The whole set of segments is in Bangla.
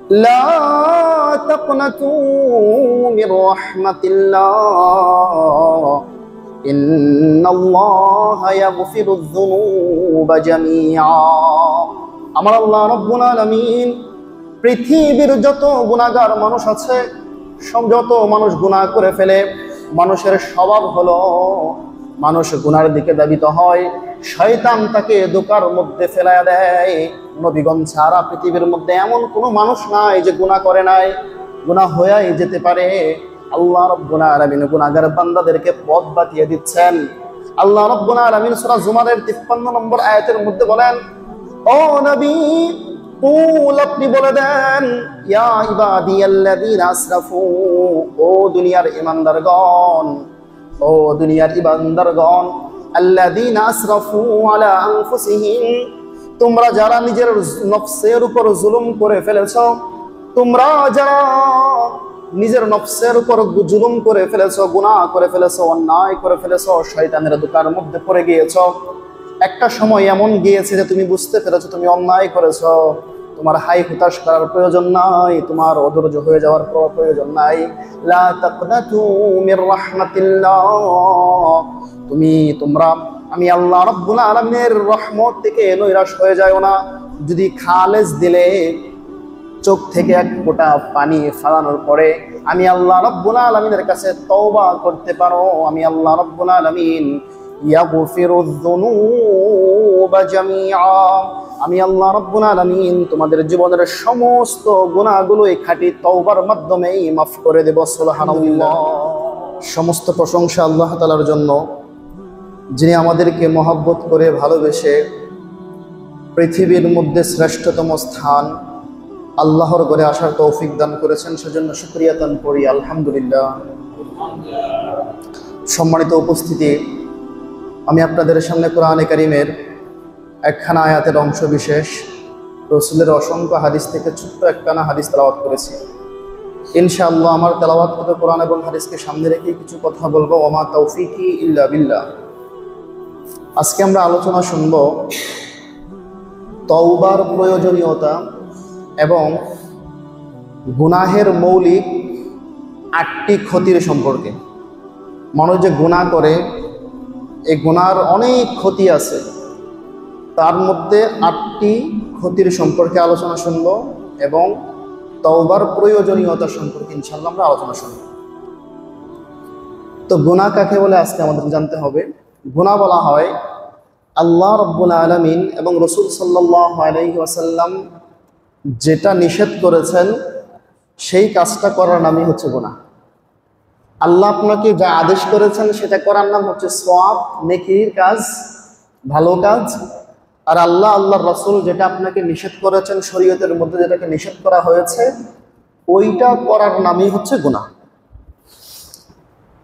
লা তাকনাতু মির রাহমাতিল্লাহ ইন্নাল্লাহা ইয়াগফিরুয যুনুবা জামিআ। আমার আল্লাহ রাব্বুল আলামিন পৃথিবীর যত গুনাহগার মানুষ আছে, যত মানুষ গুনাহ করে ফেলে, মানুষের স্বভাব হলো মানুষ গুনার দিকে ধাবিত হয়, শয়তান তাকে ধোঁকার মধ্যে ফেলায় দেয়। নবীগণ ছাড়া পৃথিবীর মধ্যে এমন কোনো মানুষ নাই যে গুনাহ করে নাই, গুনাহ হয়েই যেতে পারে। আল্লাহ রাব্বুল আলামিন গুনাহগার বান্দাদেরকে পথ বাতিয়ে দিচ্ছেন। আল্লাহ রাব্বুল আলামিন সূরা জুমারের 53 নম্বর আয়াতের মধ্যে বলেন, ও নবী কুল, আপনি বলে দেন, ইয়া ইবাদিয়াল্লাযীনা আসরাফু, ও দুনিয়ার ঈমানদারগণ, ও দুনিয়ার ঈমানদারগণ, আল্লাযীনা আসরাফু আলা আনফুসিহিম, তোমরা যারা নিজের নফসের উপর জুলুম করে ফেলেছো, তোমরা যারা নিজের নফসের উপর জুলুম করে ফেলেছো, গুনাহ করে ফেলেছো, অন্যায় করে ফেলেছো, শয়তানের ধোঁকার মধ্যে পড়ে গিয়েছো। একটা সময় এমন গিয়েছে যে তুমি বুঝতে পেরেছো তুমি অন্যায় করেছো, তোমার হাই হুতাশ করার প্রয়োজন নাই, তোমার অধৈর্য হয়ে যাওয়ার প্রয়োজন নাই। লা তাকনাতু মির রাহমাতিল্লাহ, তোমরা আমি আল্লাহ রাব্বুল আলামিনের রহমত থেকে নৈরাশ হয়ে যাও না। যদি খালেজ দিলে চোখ থেকে এক ফোঁটা পানি ফেলানোর পরে আমি আল্লাহ রাব্বুল আলামিনের কাছে তওবা করতে পারো, আমি আল্লাহ রাব্বুল আলামিন ইয়াগফিরুয যুনুবা জামিআ, আমি আল্লাহ রাব্বুল আলামিন তোমাদের জীবনের সমস্ত গুনাহগুলো এই খাঁটি তওবার মাধ্যমেই মাফ করে দেব। সুবহানাল্লাহ। সমস্ত প্রশংসা আল্লাহ তাআলার জন্য, যিনি আমাদেরকে মহব্বত করে ভালোবেসে পৃথিবীর মধ্যে শ্রেষ্ঠতম স্থান আল্লাহর ঘরে আসার তৌফিক দান করেছেন। সেজন্য শুকরিয়া দান করি, আলহামদুলিল্লাহ। সম্মানিত উপস্থিতি, আমি আপনাদের সামনে কোরআনে কারীমের একখানা আয়াতের অংশ বিশেষ, রাসূলের অসংখ্য হাদিস থেকে ছোট্ট একখানা হাদিস তেলাওয়াত করেছি। ইনশাআল্লাহ আমার তেলাওয়াতকৃত কোরআন এবং হাদিসকে সামনে রেখে কিছু কথা বলবো। ওমা তাওফীকি ইল্লা বিল্লাহ। আজকে আমরা আলোচনা শুনব তওবার প্রয়োজনীয়তা এবং গুনাহের মৌলিক 8টি ক্ষতির সম্পর্কে। মানুষ যে গুনাহ করে, এই গুনার অনেক ক্ষতি আছে, তার মধ্যে 8টি ক্ষতির সম্পর্কে আলোচনা শুনব এবং তওবার প্রয়োজনীয়তা সম্পর্কে ইনশাআল্লাহ আমরা আলোচনা শুনব। তো গুনাহ কাকে বলে আজকে আমাদের জানতে হবে। গুনাহ বলা হয় আল্লাহ রাব্বুল আলামিন এবং রাসূল সাল্লাল্লাহু আলাইহি ওয়াসাল্লাম যেটা নিষেধ করেছেন সেই কাজটা করার নামই হচ্ছে গুনাহ। আল্লাহ আপনাকে যা আদেশ করেছেন সেটা করার নাম হচ্ছে সওয়াব, নেকির কাজ, ভালো কাজ। আর আল্লাহর রাসূল যেটা আপনাকে নিষেধ করেছেন, শরীয়তের মধ্যে যেটাকে নিষেধ করা হয়েছে, ওইটা করার নামই হচ্ছে গুনাহ।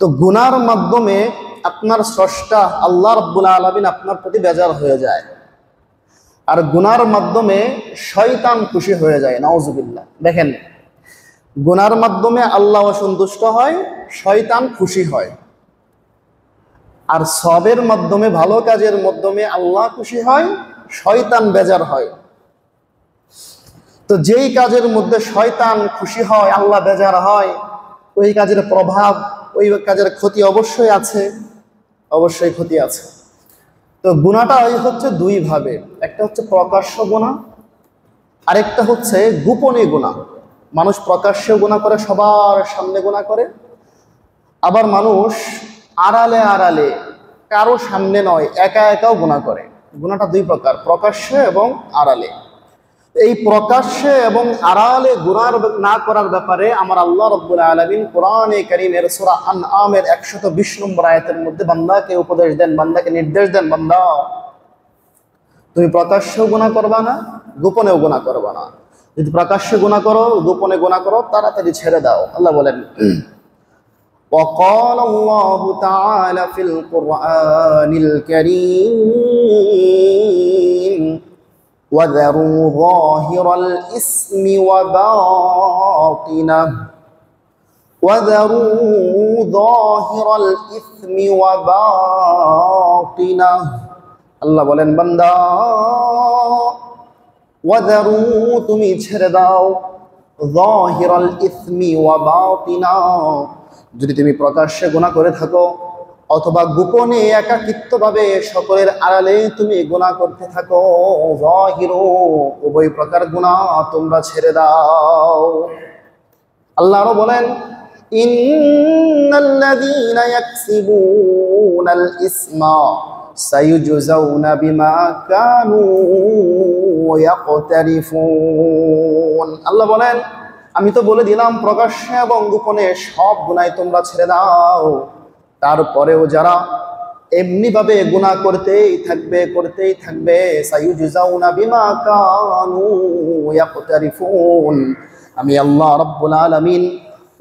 তো গুনার মাধ্যমে আপনার স্রষ্টা আল্লাহ রাব্বুল আলামিন আপনার প্রতি বেজার হয়ে যায়, আর গুনার মাধ্যমে শয়তান খুশি হয়ে যায়। নাউজুবিল্লাহ। দেখেন, গুনার মাধ্যমে আল্লাহ অসন্তুষ্ট হয়, শয়তান খুশি হয়। আর সবের মাধ্যমে, ভালো কাজের মাধ্যমে আল্লাহ খুশি হয়, শয়তান বেজার হয়। তো যেই কাজের মধ্যে শয়তান খুশি হয়, আল্লাহ বেজার হয়, ওই কাজের প্রভাব, ওই কাজের ক্ষতি অবশ্যই আছে, অবশ্যই ক্ষতি আছে। তো গুনাহটা হচ্ছে দুই ভাবে, একটা হচ্ছে প্রকাশ্য গুনাহ, আরেকটা হচ্ছে গোপনে গুনাহ। মানুষ প্রকাশ্যে গুনাহ করে, সবার সামনে গুনাহ করে, আবার মানুষ আড়ালে আড়ালে কারো সামনে নয়, একা একাও গুনাহ করে। গুনাহটা দুই প্রকার, প্রকাশ্যে এবং আড়ালে। এই প্রকাশ্যে এবং আড়ালে গুনাহ না করার ব্যাপারে আমার আল্লাহ রাব্বুল আলামিন কোরআনে কারীমের সূরা আনআমের 120 নম্বর আয়াতের মধ্যে বান্দাকে উপদেশ দেন, বান্দাকে নির্দেশ দেন, বান্দা তুমি প্রকাশ্যেও গুনাহ করবা না, গোপনেও গুনাহ করবা না। যদি প্রকাশ্যে গুনাহ করো, গোপনে গুনাহ করো, তাড়াতাড়ি ছেড়ে দাও। আল্লাহ বলেন, وقال الله تعالى في القرآن الكريم وذروا ظاهر الإثم وباطنه وذروا ظاهر الإثم وباطنه। আল্লাহ বলেন, বান্দা ওয়াদারু, তুমি ছেড়ে দাও যাহিরাল ইসমি ওয়া বাতিনা, যদি তুমি প্রকাশ্যে গুনাহ করে থাকো অথবা গোপনে একাকিত্বভাবে সকলের আড়ালে তুমি গুনাহ করতে থাকো, যাহিরু, উভয় প্রকার গুনাহ তোমরা ছেড়ে দাও। আল্লাহ আরো বলেন, ইন্নাল্লাযীনা ইয়াকসিবুনাল ইসমা সায়ুজজাউনা বিমা কানু ইয়াকতারিফুন। আল্লাহ বলেন, আমি তো বলে দিলাম প্রকাশ্যে এবং গোপনে সব গুনাহ তোমরা ছেড়ে দাও, তারপরেও যারা এমনিভাবে গুনাহ করতেই থাকবে সায়ুজজাউনা বিমা কানু ইয়াকতারিফুন, আমি আল্লাহ রাব্বুল আলামিন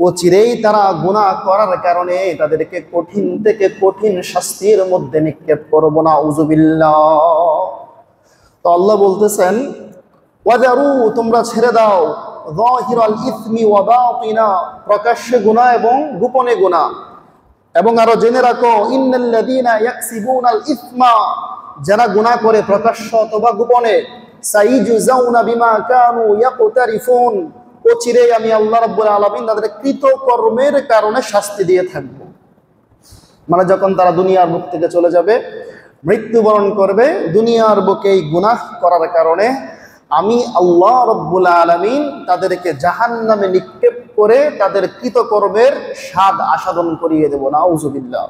অচিরেই তারা গুনাহ করার কারণে তাদেরকে কঠিন থেকে কঠিন শাস্তির মধ্যে নিক্ষেপ করব না, নাউযুবিল্লাহ। তো আল্লাহ বলতেছেন, ওয়াজারু, তোমরা ছেড়ে দাও, যাহিরাল ইসমি ওয়া বাতিনা, প্রকাশ্যে গুনাহ এবং গোপনে গুনাহ। এবং আরো জেনে রাখো, ইন্নাল্লাযীনা ইয়াকসিবুনাল ইসমা, যারা গুনাহ করে প্রকাশ্য অথবা গোপনে, সাইয়ুজজাউনা বিমা কানু ইয়াকতারিফুন, অচিরেই আমি আল্লাহ রাব্বুল আলামিন তাদের কৃত কর্মের কারণে শাস্তি দিয়ে থাকব। মানে যখন তারা দুনিয়ার বুক থেকে চলে যাবে, মৃত্যুবরণ করবে, দুনিয়ার বুকে এই গুনাহ করার কারণে আমি আল্লাহ রাব্বুল আলামিন তাদেরকে জাহান্নামে নিক্ষেপ করে তাদের কৃতকর্মের স্বাদ আস্বাদন করিয়ে দেব, নাউযুবিল্লাহ।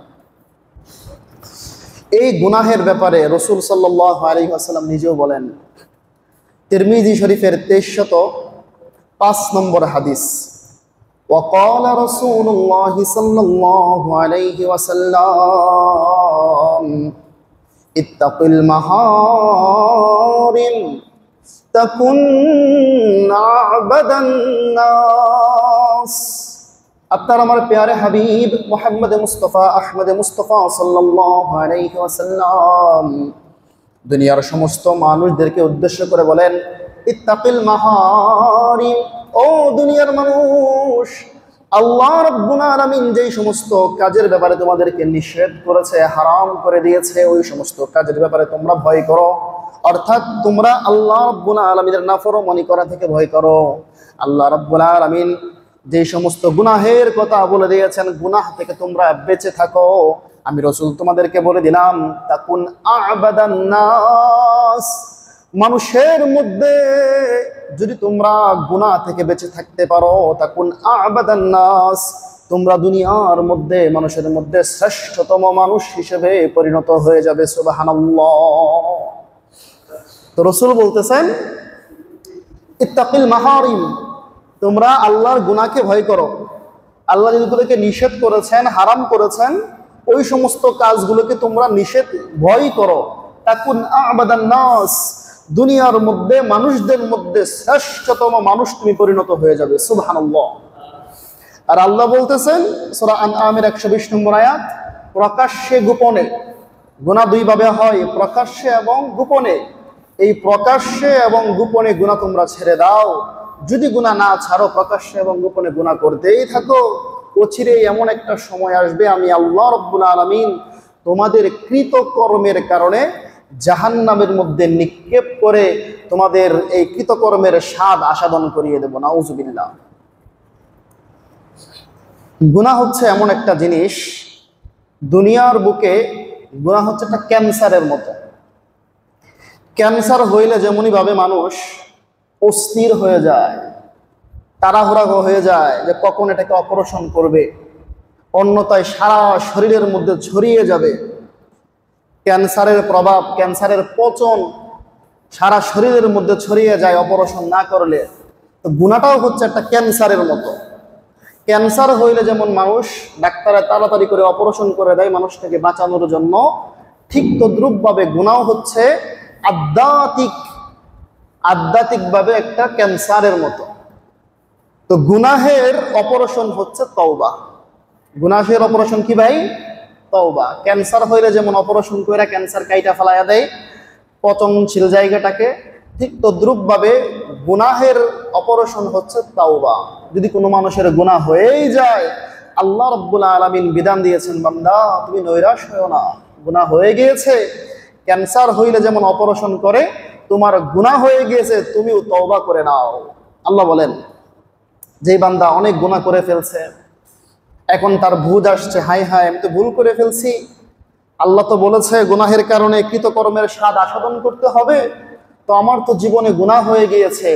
এই গুনাহের ব্যাপারে রাসূল সাল্লাল্লাহু আলাইহি ওয়াসাল্লাম নিজেও বলেন, তিরমিজি শরীফের 2305 নম্বর হাদিস, وقال رسول الله صلى الله عليه وسلم اتق المحارم تكن أعبد الناس। আপনার আমার প্যারে হাবিব মুহাম্মদ মুস্তাফা আহমদ মুস্তাফা সাল্লাল্লাহু আলাইহি ওয়াসাল্লাম দুনিয়ার সমস্ত মানুষদেরকে উদ্দেশ্য করে বলেন, ইত্তাকিল মাহারিম, ও দুনিয়ার মানুষ, আল্লাহ রাব্বুল আলামিন যেই সমস্ত কাজের ব্যাপারে তোমাদেরকে নিষেধ করেছে, হারাম করে দিয়েছে, ওই সমস্ত কাজের ব্যাপারে তোমরা ভয় করো। অর্থাৎ তোমরা আল্লাহ রাব্বুল আলামিনের নাফরমানি করা থেকে ভয় করো। আল্লাহ রাব্বুল আলামিন যে সমস্ত গুনাহের কথা বলে দিয়েছেন, গুনাহ থেকে তোমরা বেঁচে থাকো। আমি রাসূল তোমাদেরকে বলে দিলাম, তাকুন আ'বাদান নাস, মানুষের মধ্যে যদি তোমরা গুনাহ থেকে বেঁচে থাকতে পারো, তাকুন আ'বাদান নাস, তোমরা দুনিয়ার মধ্যে মানুষের মধ্যে শ্রেষ্ঠতম মানুষ হিসেবে পরিণত হয়ে যাবে। সুবহানাল্লাহ। তো রাসূল বলতেছেন, ইত্তাকিল মাহারিম, তোমরা আল্লাহর গুনাহকে ভয় করো। আল্লাহ যেগুলোকে নিষেধ করেছেন, হারাম করেছেন, ওই সমস্ত কাজগুলোকে তোমরা ভয় করো। তাকুন আ'বাদান নাস, দুনিয়ার মধ্যে মানুষদের মধ্যে শ্রেষ্ঠতম মানুষ তুমি পরিণত হয়ে যাবে। সুবহানাল্লাহ। আর আল্লাহ বলতেছেন সূরা আনআমের 120 নম্বর আয়াত, প্রকাশ্যে গোপনে, গুনাহ দুই ভাবে হয়, প্রকাশ্যে এবং গোপনে। এই প্রকাশ্যে এবং গোপনে গুনাহ তোমরা ছেড়ে দাও। যদি গুনাহ না ছাড়ো, প্রকাশ্যে এবং গোপনে গুনাহ করতেই থাকো, অচিরেই এমন একটা সময় আসবে আমি আল্লাহ রাব্বুল আলামিন তোমাদের কৃতকর্মের কারণে জাহান্নামের মধ্যে নিক্ষেপ করে তোমাদের এই কৃতকর্মের স্বাদ আস্বাদন করিয়ে দেব, নাউযুবিল্লাহ। গুনাহ হচ্ছে এমন একটা জিনিস, দুনিয়ার বুকে গুনাহ হচ্ছে একটা ক্যান্সারের মতো। ক্যান্সার হইলে যেমনই ভাবে মানুষ অস্থির হয়ে যায়, তাড়াহুড়া হয়ে যায় যে কখন এটাকে অপারেশন করবে, অন্যথায় সারা শরীরের মধ্যে ছড়িয়ে যাবে। ক্যান্সারের প্রভাব, ক্যান্সারের পচন সারা শরীরের মধ্যে ছড়িয়ে যায় অপারেশন না করলে। তো গুনাহটাও হচ্ছে একটা ক্যান্সারের মতো। ক্যান্সার হইলে যেমন মানুষ ডাক্তারে তাড়াতাড়ি করে অপারেশন করে দেয় মানুষটাকে বাঁচানোর জন্য, ঠিক তদ্রূপভাবে গুনাহ হচ্ছে আধ্যাত্মিকভাবে একটা ক্যান্সারের মতো। তো গুনাহের অপারেশন হচ্ছে তওবা। গুনাহের অপারেশন কি ভাই? তওবা। ক্যান্সার হইলে যেমন অপারেশন করে ক্যান্সার কাইটা ফেলাইয়া দেয় পচনশীল জায়গাটাকে, ঠিক তদ্রূপভাবে গুনাহের অপারেশন হচ্ছে তওবা। যদি কোনো মানুষের গুনাহ হয়েই যায়, আল্লাহ রাব্বুল আলামিন বিধান দিয়েছেন, বান্দা তুমি নৈরাশ হয়ো না, গুনাহ হয়ে গিয়েছে। ক্যান্সার হইলে যেমন অপারেশন করে, তোমার গুনাহ হয়ে গিয়েছে, তুমিও তওবা করে নাও। আল্লাহ বলেন, যেই বান্দা অনেক গুনাহ করে ফেলছে, এখন তার বুঝ আসছে, হায় হায় আমি তো ভুল করে ফেলছি, আল্লাহ তো বলেছে গুনাহের কারণে কৃতকর্মের স্বাদ আস্বাদন করতে হবে, তো আমার তো জীবনে গুনাহ হয়ে গিয়েছে।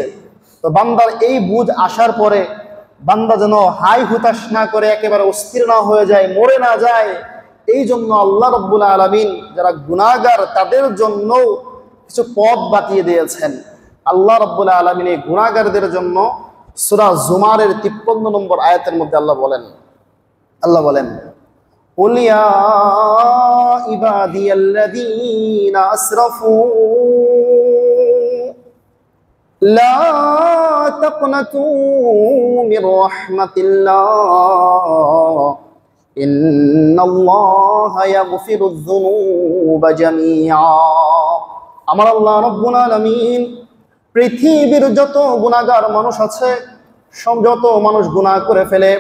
তো বান্দার এই বুঝ আসার পরে বান্দা যেন হাই হুতাশ না করে একেবারে অস্থির না হয়ে যায়, মরে না যায়, এই জন্য আল্লাহ রাব্বুল আলামিন যারা গুনাহগার তাদের জন্য কিছু পথ বাতিয়ে দিয়েছেন। আল্লাহ রাব্বুল আলামিন এই গুনাহগারদের জন্য সূরা জুমারের 53 নম্বর আয়াতের মধ্যে আল্লাহ বলেন قل يا عبادي الذين أسرفوا لا تقنطوا من رحمة الله إن الله يغفر الذنوب جميعا। আমার আল্লাহ রাব্বুল আলামিন পৃথিবীর যত গুনাহগার মানুষ আছে, যত মানুষ গুনাহ করে ফেলে,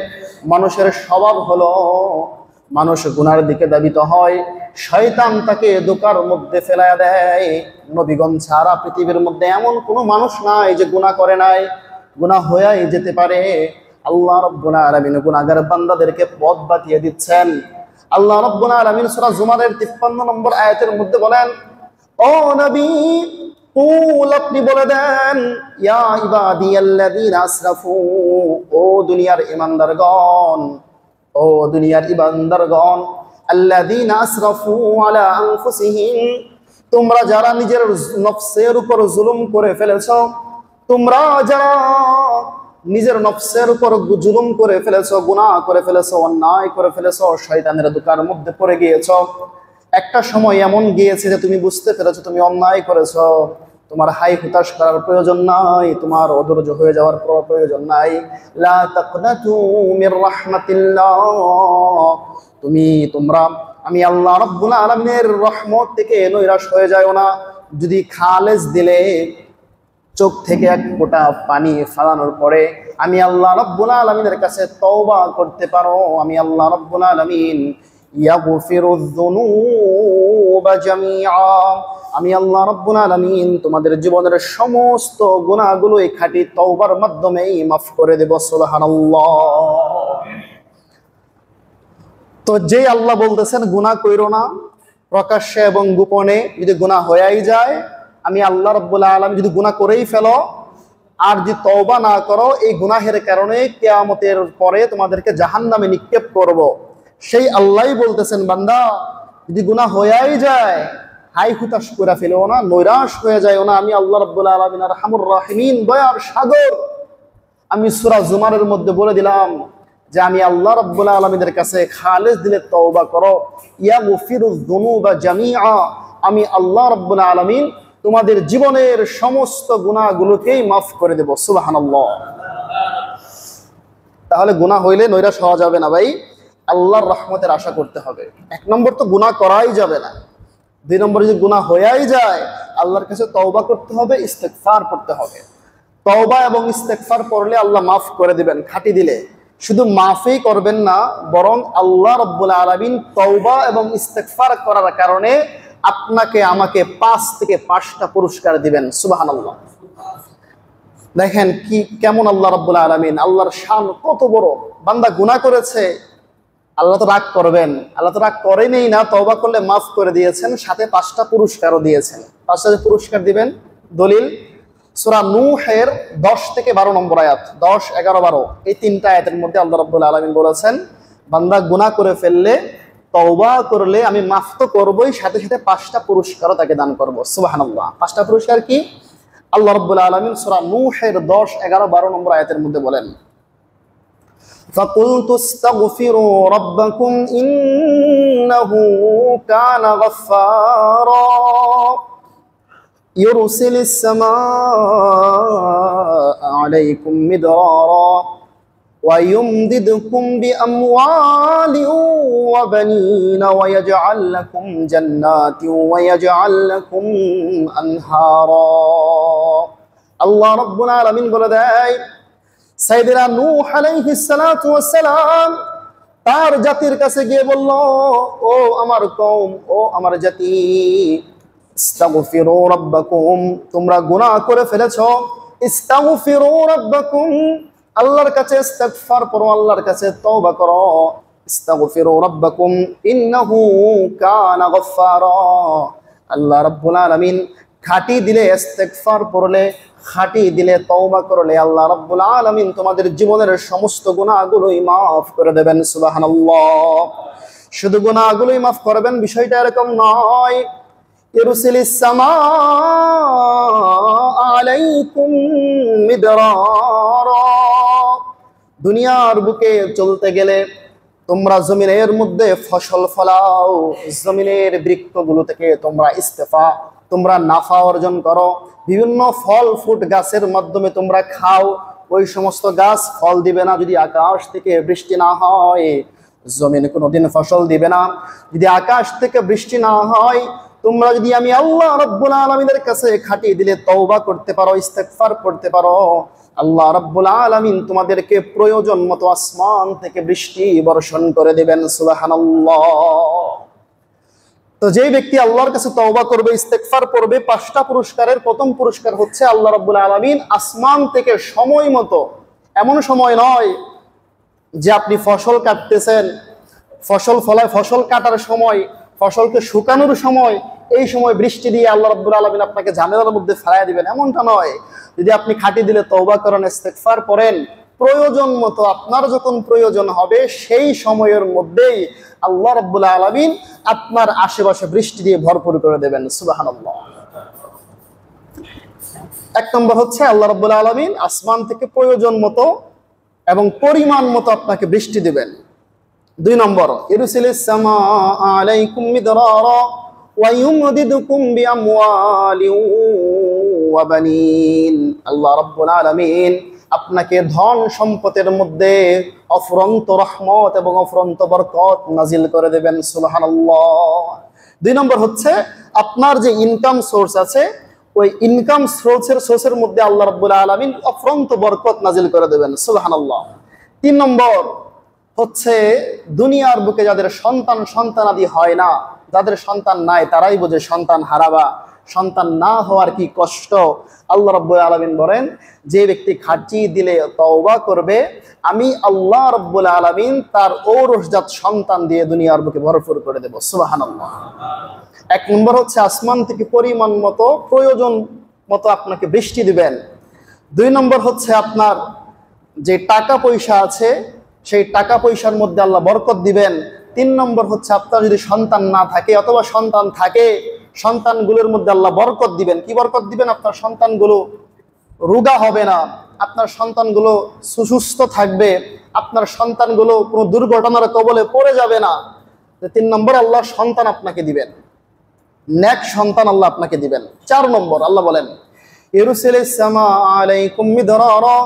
মানুষের স্বভাব হলো মানুষ গুনার দিকে ধাবিত হয়, শয়তান তাকে ধোঁকার মধ্যে ফেলায়া দেয়। নবীগণ ছাড়া পৃথিবীর মধ্যে এমন কোনো মানুষ নাই যে গুনাহ করে নাই, গুনাহ হয়েই যেতে পারে। আল্লাহ রাব্বুল আলামিন গুনাহগার বান্দাদেরকে পথ বাতিয়ে দিচ্ছেন। আল্লাহ রাব্বুল আলামিন সূরা জুমারের 53 নম্বর আয়াতের মধ্যে বলেন, ও নবী কুল, আপনি বলে দেন, ইয়া ইবাদিয়াল্লাযীনা আসরাফু, ও দুনিয়ার ঈমানদারগণ, ও দুনিয়ার ঈমানদারগণ, আল্লাযীনা আসরাফু আলা আনফুসিহিম, তোমরা যারা নিজের নফসের উপর জুলুম করে ফেলেছো, তোমরা যারা নিজের নফসের উপর জুলুম করে ফেলেছো, গুনাহ করে ফেলেছো, অন্যায় করে ফেলেছো, শয়তানের ধোঁকার মধ্যে পড়ে গিয়েছো। একটা সময় এমন গিয়েছে যে তুমি বুঝতে পেরেছো তুমি অন্যায় করেছো, তোমার হাই হুতাশ করার প্রয়োজন নাই, তোমার অধৈর্য হয়ে যাওয়ার প্রয়োজন নাই। লা তাকনাতু মির রাহমাতিল্লাহ, তোমরা আমি আল্লাহ রাব্বুল আলামিনের রহমত থেকে নৈরাশ হয়ে যাও না। যদি খালেস দিলে চোখ থেকে এক ফোঁটা পানি ফেলানোর পরে আমি আল্লাহ রাব্বুল আলামিনের কাছে তওবা করতে পারো, আমি আল্লাহ রাব্বুল আলামিন ইয়াগফিরুয যুনুবা জামিআ, আমি আল্লাহ রাব্বুল আলামিন তোমাদের জীবনের সমস্ত গুনাহগুলো এই খাঁটি তওবার মাধ্যমেই মাফ করে দেব। সুবহানাল্লাহ। তো যে আল্লাহ বলতেছেন গুনাহ কইরো না, প্রকাশ্যে এবং গোপনে যদি গুনাহ হয়েই যায়, আমি আল্লাহ রাব্বুল আলামিন যদি গুনাহ করেই ফেলো আর যদি তওবা না করো, এই গুনাহের কারণে কিয়ামতের পরে তোমাদেরকে জাহান্নামে নিক্ষেপ করব। সেই আল্লাহই বলতেছেন, বান্দা যদি গুনাহ হয়েই যায় হাই হুতাশ করে ফেলো না, নৈরাশ হয়ে যায় না, আমি আল্লাহ রাব্বুল আলামিন আরহামুর রাহিমিন, দয়ার সাগর। আমি সূরা জুমারের মধ্যে বলে দিলাম যে আমি আল্লাহ রাব্বুল আলামিনের কাছে খালেস দিলে তওবা করো, ইয়াগফিরুয যুনুবা জামিআ, আমি আল্লাহ রাব্বুল আলামিন তোমাদের জীবনের সমস্ত গুনাহগুলোকেই মাফ করে দেব। সুবহানাল্লাহ। তাহলে গুনাহ হইলে নৈরাশ হওয়া যাবে না ভাই, আল্লাহর রহমতের আশা করতে হবে। এক নম্বর তো গুনাহ করাই যাবে না, দুই নম্বর যদি গুনাহ হয়েই যায় আল্লাহর কাছে তওবা করতে হবে, ইস্তেগফার করতে হবে। তওবা এবং ইস্তেগফার করলে আল্লাহ মাফ করে দিবেন। খাঁটি দিলে শুধু মাফই করবেন না, বরং আল্লাহ রাব্বুল আলামিন তওবা এবং ইস্তেগফার করার কারণে আপনাকে আমাকে 5 থেকে 5টা পুরস্কার দিবেন। সুবহানাল্লাহ। দেখেন কেমন আল্লাহ রাব্বুল আলামিন, আল্লাহর শান কত বড়। বান্দা গুনাহ করেছে, আল্লাহ তো রাগ করবেন? আল্লাহ তো রাগ করেনই না, তওবা করলে মাফ করে দিয়েছেন, সাথে 5টা পুরস্কারও দিয়েছেন। 5টা পুরস্কার দিবেন, দলিল সূরা নূহের 10 থেকে 12 নম্বর আয়াত, 10, 11, 12 এই 3টা আয়াতের মধ্যে আল্লাহ রাব্বুল আলামিন বলেছেন, বান্দা গুনাহ করে ফেললে, তওবা করলে আমি মাফ তো করবই, সাথে সাথে 5টা পুরস্কারও তাকে দান করব। সুবহানাল্লাহ। 5টা পুরস্কার কি? আল্লাহ রাব্বুল আলামিন সূরা নূহের 10, 11, 12 নম্বর আয়াতের মধ্যে বলেন, فَقُلْتُ اسْتَغْفِرُوا رَبَّكُمْ إِنَّهُ كَانَ غَفَّارًا يُرْسِلِ السَّمَاءَ عَلَيْكُمْ مِدْرَارًا وَيُمْدِدْكُمْ بِأَمْوَالٍ وَبَنِينَ وَيَجْعَلْ لَكُمْ جَنَّاتٍ وَيَجْعَلْ لَكُمْ أَنْهَارًا। আল্লাহ রাব্বুল আলামিন বলে দেয়, সাইয়েদনা নূহ আলাইহিস সালাতু ওয়াস সালাম তার জাতির কাছে গিয়ে বলল, ও আমার কওম, ও আমার জাতি, ইস্তাগফিরু রাব্বাকুম, তোমরা গুনাহ করে ফেলেছো, ইস্তাগফিরু রাব্বাকুম, আল্লাহর কাছে ইস্তিগফার করো, আল্লাহর কাছে তওবা করো। ইস্তাগফিরু রাব্বাকুম ইন্নাহু কানা গফফারা। আল্লাহ রাব্বুল আলামিন খাঁটি দিলে ইস্তিগফার পড়লে, খাঁটি দিলে তওবা করলে আল্লাহ রাব্বুল আলামিন তোমাদের জীবনের সমস্ত গুনাহগুলোই মাফ করে দেবেন। সুবহানাল্লাহ। শুধু গুনাহগুলোই মাফ করবেন বিষয়টা এরকম নয়। ইরসিলিস সামা আলাইকুম মিদরারা। দুনিয়ার বুকে চলতে গেলে তোমরা জমিনের মধ্যে ফসল ফলাও, জমিনের বৃক্ষগুলো থেকে তোমরা ইস্তেফা, তোমরা নাফা অর্জন করো, বিভিন্ন ফল ফ্রুট গাছের মাধ্যমে তোমরা খাও। ওই সমস্ত গাছ ফল দিবে না যদি আকাশ থেকে বৃষ্টি না হয়, জমিন কোনোদিন ফসল দিবে না যদি আকাশ থেকে বৃষ্টি না হয়। তোমরা যদি আমি আল্লাহ রাব্বুল আলামিনের কাছে খাঁটি দিলে তওবা করতে পারো, ইস্তিগফার করতে পারো, আল্লাহ রাব্বুল আলামিন তোমাদেরকে প্রয়োজন মতো আসমান থেকে বৃষ্টি বর্ষণ করে দেবেন। সুবহানাল্লাহ। তো যেই ব্যক্তি আল্লাহর কাছে তওবা করবে, ইস্তিগফার করবে, 5টা পুরস্কারের প্রথম পুরস্কার হচ্ছে আল্লাহ রাব্বুল আলামিন আসমান থেকে সময় মতো, এমন সময় নয় যে আপনি ফসল কাটতেছেন, ফসল ফলায়, ফসল কাটার সময়, ফসলকে শুকানোর সময়, এই সময় বৃষ্টি দিয়ে আল্লাহ রাব্বুল আলামিন আপনাকে ঝামেলার মধ্যে ফেলাইয়া দিবেন, এমনটা নয়। যদি আপনি খাঁটি দিলে তওবা করেন, ইস্তিগফার করেন, প্রয়োজন মতো আপনার যখন প্রয়োজন হবে সেই সময়ের মধ্যেই আল্লাহ রাব্বুল আলামিন আপনার আশেপাশে বৃষ্টি দিয়ে ভরপুর করে দেবেন। সুবহানাল্লাহ। 1 নম্বর হচ্ছে আল্লাহ রাব্বুল আলামিন আসমান থেকে প্রয়োজন মতো এবং পরিমাণ মতো আপনাকে বৃষ্টি দিবেন। 2 নম্বর, ইরসিলিস সামা আলাইকুম মিদরারা ওয়া ইউমদিদুকুম বিআমওয়ালিন ওয়া বানিন। আল্লাহ রাব্বুল আলামিন আপনাকে ধন সম্পদের মধ্যে অফুরন্ত রহমত এবং অফুরন্ত বরকত নাজিল করে দেবেন। সুবহানাল্লাহ। 2 নম্বর হচ্ছে আপনার যে ইনকাম সোর্স আছে, ওই ইনকাম সোর্সের মধ্যে আল্লাহ রাব্বুল আলামিন অফুরন্ত বরকত নাজিল করে দেবেন। সুবহানাল্লাহ। 3 নম্বর হচ্ছে দুনিয়ার বুকে যাদের সন্তানাদি হয় না, যাদের সন্তান নাই তারাই বোঝে সন্তান হারাবা, সন্তান না হওয়ার কি কষ্ট। আল্লাহ রাব্বুল আলামিন বলেন, যে ব্যক্তি খাঁটি দিলে তওবা করবে, আমি আল্লাহ রাব্বুল আলামিন তার ঔরসজাত সন্তান দিয়ে দুনিয়ার বুকে ভরপুর করে দেব। সুবহানাল্লাহ। 1 নম্বর হচ্ছে আসমান থেকে পরিমাণ মতো, প্রয়োজন মতো আপনাকে বৃষ্টি দিবেন। 2 নম্বর হচ্ছে আপনার যে টাকা পয়সা আছে সেই টাকা পয়সার মধ্যে আল্লাহ বরকত দিবেন। 3 নম্বর হচ্ছে আপনার যদি সন্তান না থাকে অথবা সন্তান থাকে, সন্তানগুলোর মধ্যে আল্লাহ বরকত দিবেন। কি বরকত দিবেন? আপনার সন্তানগুলো রোগা হবে না, আপনার সন্তানগুলো সুস্থ থাকবে, আপনার সন্তানগুলো কোনো দুর্ঘটনার কবলে পড়ে যাবে না। 3 নম্বর আল্লাহ সন্তান আপনাকে দিবেন, নেক সন্তান আল্লাহ আপনাকে দিবেন। 4 নম্বর আল্লাহ বলেন, ইরসিলিস সামা আলাইকুম মিদরারা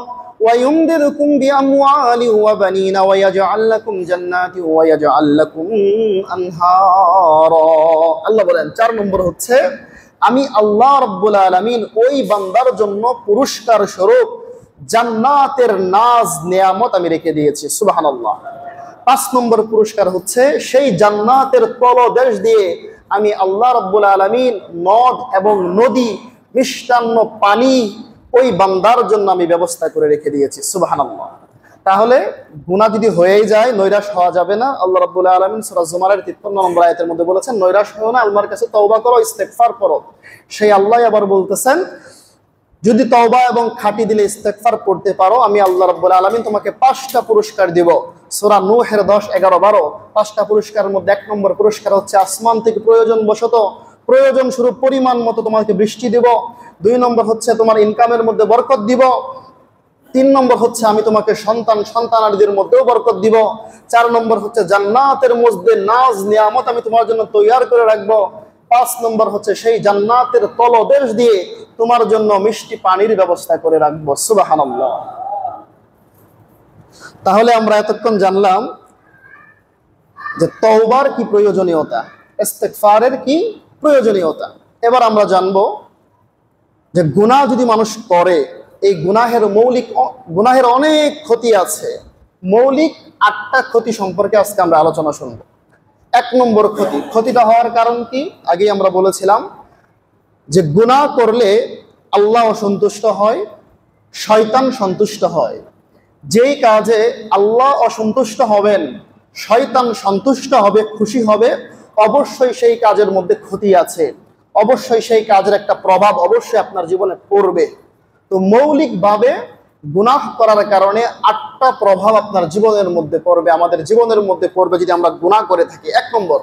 ওয়া ইউমদিদুকুম বিআমওয়ালিন ওয়া বানিনা ওয়া ইয়াজআল লাকুম জান্নাতিন ওয়া ইয়াজআল লাকুম আনহারা। আল্লাহ বলেন 4 নম্বর হচ্ছে আমি আল্লাহ রাব্বুল আলামিন ওই বান্দার জন্য পুরস্কার স্বরূপ জান্নাতের নাজ নিয়ামত আমি রেখে দিয়েছি। সুবহানাল্লাহ। 5 নম্বর পুরস্কার হচ্ছে সেই জান্নাতের তলদেশ দিয়ে আমি আল্লাহ রাব্বুল আলামিন নদ এবং নদী, মিষ্টান্ন পানি ওই বান্দার জন্য আমি ব্যবস্থা করে রেখে দিয়েছি। সুবহানাল্লাহ। তাহলে গুনাহ যদি হয়েই যায় নৈরাশ হওয়া যাবে না। আল্লাহ রাব্বুল আলামিন সূরা জুমারের 53 নম্বর আয়াতের মধ্যে বলেছেন, নৈরাশ হও না, আল্লাহর কাছে তওবা করো, ইস্তিগফার করো। সেই আল্লাহ আবার বলতেছেন, যদি তওবা এবং খাঁটি দিলে ইস্তিগফার করতে পারো, আমি আল্লাহ রাব্বুল আলামিন তোমাকে 5টা পুরস্কার দিব। সূরা নূহের 10, 11, 12 5টা পুরস্কারের মধ্যে 1 নম্বর পুরস্কার হচ্ছে আসমান থেকে প্রয়োজন স্বরূপ পরিমাণ মতো তোমাকে বৃষ্টি দিব। 2 নম্বর হচ্ছে তোমার ইনকামের মধ্যে বরকত দিব। 3 নম্বর হচ্ছে আমি তোমাকে সন্তানাদিদের মধ্যেও বরকত দিব। 4 নম্বর হচ্ছে জান্নাতের মধ্যে নাজ নিয়ামত আমি তোমার জন্য তৈয়ার করে রাখবো। 5 নম্বর হচ্ছে সেই জান্নাতের তলদেশ দিয়ে তোমার জন্য মিষ্টি পানির ব্যবস্থা করে রাখবো। সুবহানাল্লাহ। তাহলে আমরা এতক্ষণ জানলাম যে তওবার কি প্রয়োজনীয়তা, ইস্তিগফারের কি প্রয়োজনীয়তা। এবার আমরা জানবো যে গুনাহ যদি মানুষ করে, এই গুনাহের অনেক ক্ষতি আছে। মৌলিক 8টা ক্ষতি সম্পর্কে আজকে আমরা আলোচনা শুনব। 1 নম্বর ক্ষতিটা হওয়ার কারণ কি? আগেই আমরা বলেছিলাম যে গুনাহ করলে আল্লাহ সন্তুষ্ট হয়, শয়তান সন্তুষ্ট হয়। যেই কাজে আল্লাহ অসন্তুষ্ট হবেন, শয়তান সন্তুষ্ট হবে, খুশি হবে, অবশ্যই সেই কাজের মধ্যে ক্ষতি আছে, অবশ্যই সেই কাজের একটা প্রভাব অবশ্যই আপনার জীবনে পড়বে। তো মৌলিকভাবে গুনাহ করার কারণে 8টা প্রভাব আপনার জীবনের মধ্যে পড়বে, আমাদের জীবনের মধ্যে পড়বে যদি আমরা গুনাহ করে থাকি। 1 নম্বর,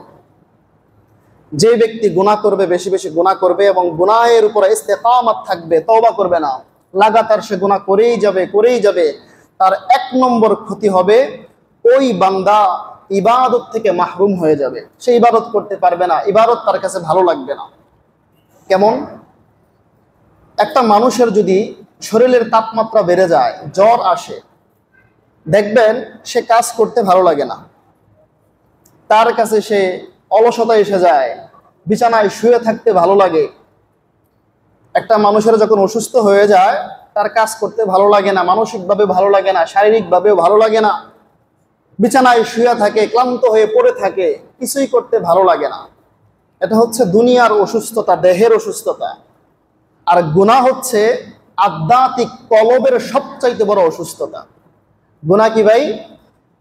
যে ব্যক্তি গুনাহ করবে, বেশি বেশি গুনাহ করবে এবং গুনাহের উপরে ইস্তেকামাত থাকবে, তওবা করবে না, লাগাতার সে গুনাহ করেই যাবে, তার 1 নম্বর ক্ষতি হবে, ওই বান্দা ইবাদত থেকে মাহরুম হয়ে যাবে। সে ইবাদত করতে পারবে না, ইবাদত তার কাছে ভালো লাগবে না। কেমন? একটা মানুষের যদি শরীরের তাপমাত্রা বেড়ে যায়, জ্বর আসে, দেখবেন সে কাজ করতে ভালো লাগে না, তার কাছে সে অলসতা এসে যায়, বিছানায় শুয়ে থাকতে ভালো লাগে। একটা মানুষের যখন অসুস্থ হয়ে যায়, তার কাজ করতে ভালো লাগে না, মানসিকভাবে ভালো লাগে না, শারীরিকভাবেও ভালো লাগে না, বিছানায় শুয়ে থাকে, ক্লান্ত হয়ে পড়ে থাকে, কিছুই করতে ভালো লাগে না। এটা হচ্ছে দুনিয়ার অসুস্থতা, দেহের অসুস্থতা। আর গুনাহ হচ্ছে আধ্যাত্মিক কলবের সবচাইতে বড় অসুস্থতা। গুনাহ কি ভাই?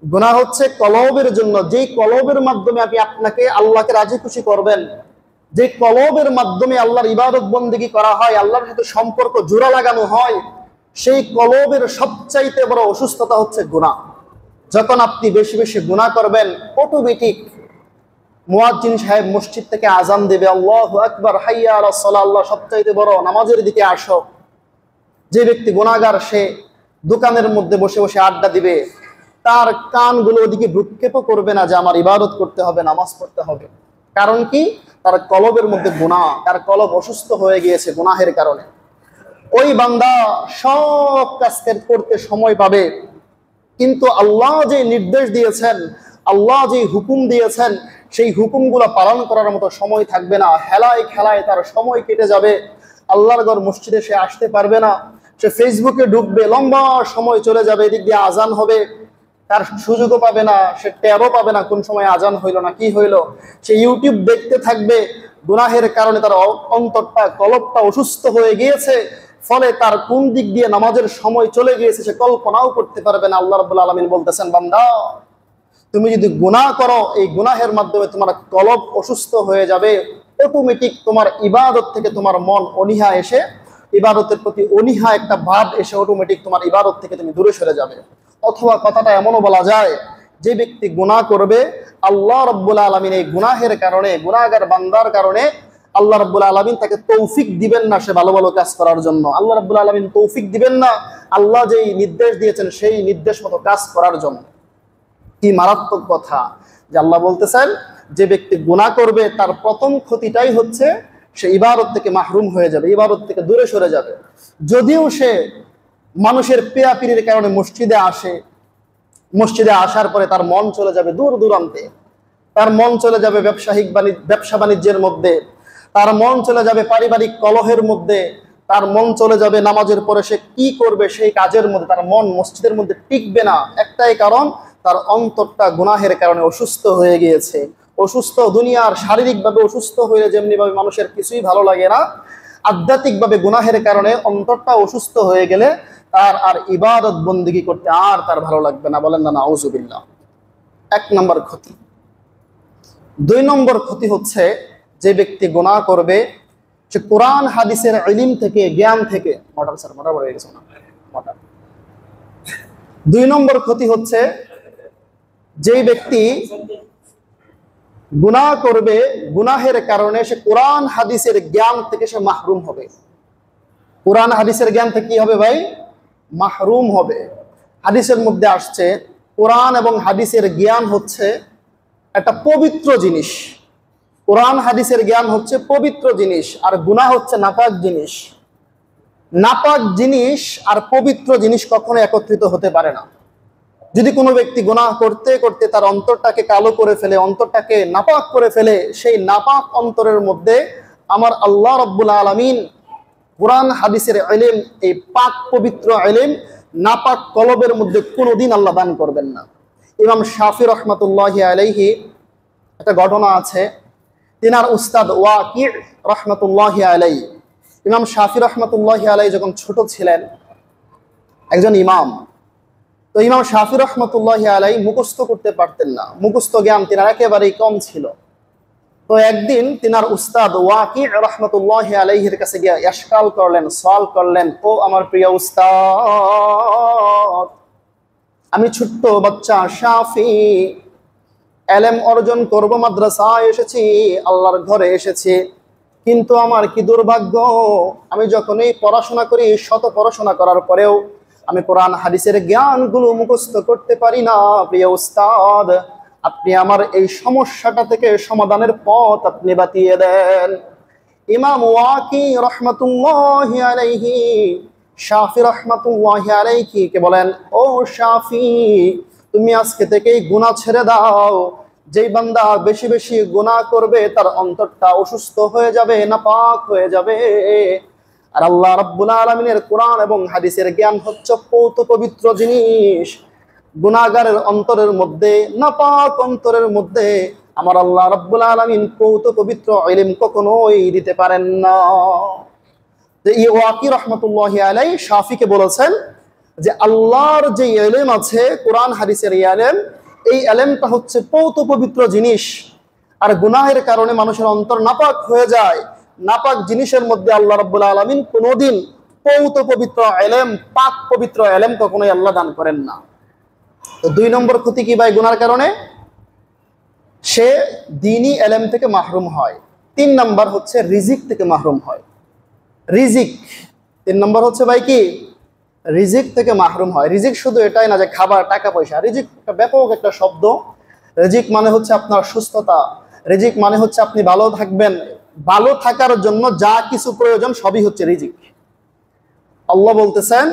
গুনাহ হচ্ছে কলবের জন্য, যেই কলবের মাধ্যমে আপনি আপনাকে আল্লাহকে রাজি খুশি করবেন, যে কলবের মাধ্যমে আল্লাহর ইবাদত বন্দেগী করা হয়, আল্লাহর সাথে সম্পর্ক জোড়া লাগানো হয়, সেই কলবের সবচাইতে বড় অসুস্থতা হচ্ছে গুনাহ। যখন আপনি বেশি বেশি গুনাহ করবেন, অটোমেটিক মুয়াজ্জিন সাহেব মসজিদ থেকে আজান দেবে, আল্লাহু আকবার, হাইয়া আলাস সালাহ, আল্লাহ সবচাইতে বড়, নামাজের দিকে আসো। যে ব্যক্তি গুনাহগার, সে দোকানের মধ্যে বসে বসে আড্ডা দিবে, তার কানগুলো ওদিকে ভ্রুক্ষেপও করবে না যে আমার ইবাদত করতে হবে, নামাজ পড়তে হবে। কারণ কি? তার কলবের মধ্যে গুনাহ, তার কলব অসুস্থ হয়ে গিয়েছে গুনাহের কারণে। ওই বান্দা সব কাজ করতে সময় পাবে, কিন্তু আল্লাহ যে নির্দেশ দিয়েছেন, আল্লাহ যে হুকুম দিয়েছেন, সেই হুকুমগুলো পালন করার মতো সময় থাকবে না। হেলায় খেলায় তার সময় কেটে যাবে, আল্লাহর ঘর মসজিদে সে আসতে পারবে না, সে ফেসবুকে ঢুকবে, লম্বা সময় চলে যাবে, এদিক দিয়ে আজান হবে, তার সুযোগও পাবে না, সে টেরও পাবে না কোন সময় আজান হইল না কি হইল। সে ইউটিউব দেখতে থাকবে, গুনাহের কারণে তার অন্তরটা, কলবটা অসুস্থ হয়ে গিয়েছে, ফলে তার কোন দিক দিয়ে নামাজের সময় চলে গিয়েছে সে কল্পনাও করতে পারবে না। আল্লাহ রাব্বুল আলামিন বলতেছেন, বান্দা তুমি যদি গুনাহ করো, এই গুনাহের মাধ্যমে তোমার কলব অসুস্থ হয়ে যাবে, অটোমেটিক তোমার ইবাদত থেকে তোমার মন অনীহা এসে, ইবাদতের প্রতি অনীহা একটা ভাব এসে অটোমেটিক তোমার ইবাদত থেকে তুমি দূরে সরে যাবে। অথবা কথাটা এমনও বলা যায়, যে ব্যক্তি গুনাহ করবে, আল্লাহ রাব্বুল আলামিন এই গুনাহের কারণে, গুনাহগার বান্দার কারণে আল্লাহ রাব্বুল আলামিন তাকে তৌফিক দিবেন না সে ভালো ভালো কাজ করার জন্য। আল্লাহ রাব্বুল আলামিন তৌফিক দিবেন না আল্লাহ যেই নির্দেশ দিয়েছেন সেই নির্দেশ মতো কাজ করার জন্য। কি মারাত্মক কথা যে আল্লাহ বলতেছেন, যে ব্যক্তি গুনাহ করবে তার প্রথম ক্ষতিটাই হচ্ছে সে ইবাদত থেকে মাহরুম হয়ে যাবে, ইবাদত থেকে দূরে সরে যাবে। যদিও সে মানুষের পেয়াপিরির কারণে মসজিদে আসে, মসজিদে আসার পরে তার মন চলে যাবে দূর দূরান্তে, তার মন চলে যাবে ব্যবসা বাণিজ্যের মধ্যে, তার মন চলে যাবে পারিবারিক কলহের মধ্যে, তার মন চলে যাবে নামাজের পরে সে কি করবে সেই কাজের মধ্যে, তার মন মসজিদের মধ্যে টিকবে না। একটাই কারণ, তার অন্তরটা গুনাহের কারণে অসুস্থ হয়ে গিয়েছে। অসুস্থ, দুনিয়ার শারীরিকভাবে অসুস্থ হয়ে যেমনি ভাবে মানুষের কিছুই ভালো লাগে না, আধ্যাত্মিকভাবে গুনাহের কারণে অন্তরটা অসুস্থ হয়ে গেলে তার আর ইবাদত বন্দেগী করতে আর তার ভালো লাগবে না। বলেন না নাউজুবিল্লাহ। 1 নম্বর ক্ষতি। 2 নম্বর ক্ষতি হচ্ছে, যে ব্যক্তি গুনাহ করবে সে কোরআন হাদিসের ইলম থেকে, জ্ঞান থেকে, 2 নম্বর ক্ষতি হচ্ছে, যে ব্যক্তি গুনাহ করবে, গুনাহের কারণে সে কোরআন হাদিসের জ্ঞান থেকে সে মাহরুম হবে। কোরআন হাদিসের জ্ঞান থেকে কি হবে ভাই? মাহরুম হবে। হাদিসের মধ্যে আসছে, কোরআন এবং হাদিসের জ্ঞান হচ্ছে একটা পবিত্র জিনিস। কোরআন হাদিসের জ্ঞান হচ্ছে পবিত্র জিনিস, আর গুনাহ হচ্ছে নাপাক জিনিস। নাপাক জিনিস আর পবিত্র জিনিস কখনো একত্রিত হতে পারে না। যদি কোনো ব্যক্তি গুনাহ করতে করতে তার অন্তরটাকে কালো করে ফেলে, অন্তরটাকে নাপাক করে ফেলে, সেই নাপাক অন্তরের মধ্যে আমার আল্লাহ রাব্বুল আলামিন কোরআন হাদিসের ইলম, এই পাক পবিত্র ইলম নাপাক কলবের মধ্যে কোনোদিন আল্লাহ দান করবেন না। ইমাম শাফি রহমাতুল্লাহি আলাইহি, একটা ঘটনা আছে, তিনার উস্তাদ ওয়াকি রহমাতুল্লাহি আলাইহি, ইমাম শাফি রহমাতুল্লাহি আলাইহি যখন ছোট ছিলেন, একজন ইমাম, তো ইমাম শাফি রহমতুল্লাহি আলাইহি মুখস্থ করতে পারতেন না, মুখস্থ জ্ঞান তিনার একেবারেই কম ছিল। তো একদিন তিনার উস্তাদ ওয়াকি রহমতুল্লাহি আলাইহির কাছে গিয়ে ইশকাল করলেন, সওয়াল করলেন, ও আমার প্রিয় উস্তাদ, আমি ছোট্ট বাচ্চা শাফি, এলেম অর্জন করব, মাদ্রাসায় এসেছি, আল্লাহর ঘরে এসেছি, কিন্তু আমার কি দুর্ভাগ্য, আমি যখনই পড়াশোনা করি, শত পড়াশোনা করার পরেও আমি কোরআন হাদিসের জ্ঞানগুলো মুখস্থ করতে পারি না। প্রিয় উস্তাদ, আপনি আমার এই সমস্যাটা থেকে সমাধানের পথ আপনি বাতিয়ে দেন। ইমাম ওয়াকি রহমাতুল্লাহি আলাইহি, শাফি রহমাতুল্লাহি আলাইহি কে বলেন, ও শাফি, তুমি আজকে থেকেই গুনাহ ছেড়ে দাও। যেই বান্দা বেশি বেশি গুনাহ করবে তার অন্তরটা অসুস্থ হয়ে যাবে, নাপাক হয়ে যাবে। আর আল্লাহ রাব্বুল আলামিনের কোরআন এবং হাদিসের জ্ঞান হচ্ছে পৌত পবিত্র জিনিস। গুনাহগারের অন্তরের মধ্যে, নাপাক অন্তরের মধ্যে আমার আল্লাহ রাব্বুল আলামিন পৌত পবিত্র ইলম কখনোই দিতে পারেন না। যে ওয়াকি রহমতুল্লাহি আলাইহি শাফিকে বলেছেন যে আল্লাহর যে ইলম আছে, কোরআন হাদিসের ইলম, এই ইলমটা হচ্ছে পৌত পবিত্র জিনিস। আর গুনাহের কারণে মানুষের অন্তর নাপাক হয়ে যায়। নাপাক জিনিসের মধ্যে আল্লাহ রাব্বুল আলামিন কোনোদিন পৌত পবিত্র ইলম, পাক পবিত্র ইলম কখনোই আল্লাহ দান করেন না। তো 2 নম্বর ক্ষতি কি ভাই? গুনার কারণে সে দ্বীনি ইলম থেকে মাহরুম হয়। 3 নম্বর হচ্ছে রিজিক থেকে মাহরুম হয়। রিজিক 3 নম্বর হচ্ছে ভাই কি? রিজিক থেকে মাহরুম হয়। রিজিক শুধু এটাই না যে খাবার, টাকা পয়সা। রিজিক একটা ব্যাপক একটা শব্দ। রিজিক মানে হচ্ছে আপনার সুস্থতা, রিজিক মানে হচ্ছে আপনি ভালো থাকবেন, ভালো থাকার জন্য যা কিছু প্রয়োজন সবই হচ্ছে রিজিক। আল্লাহ বলতেছেন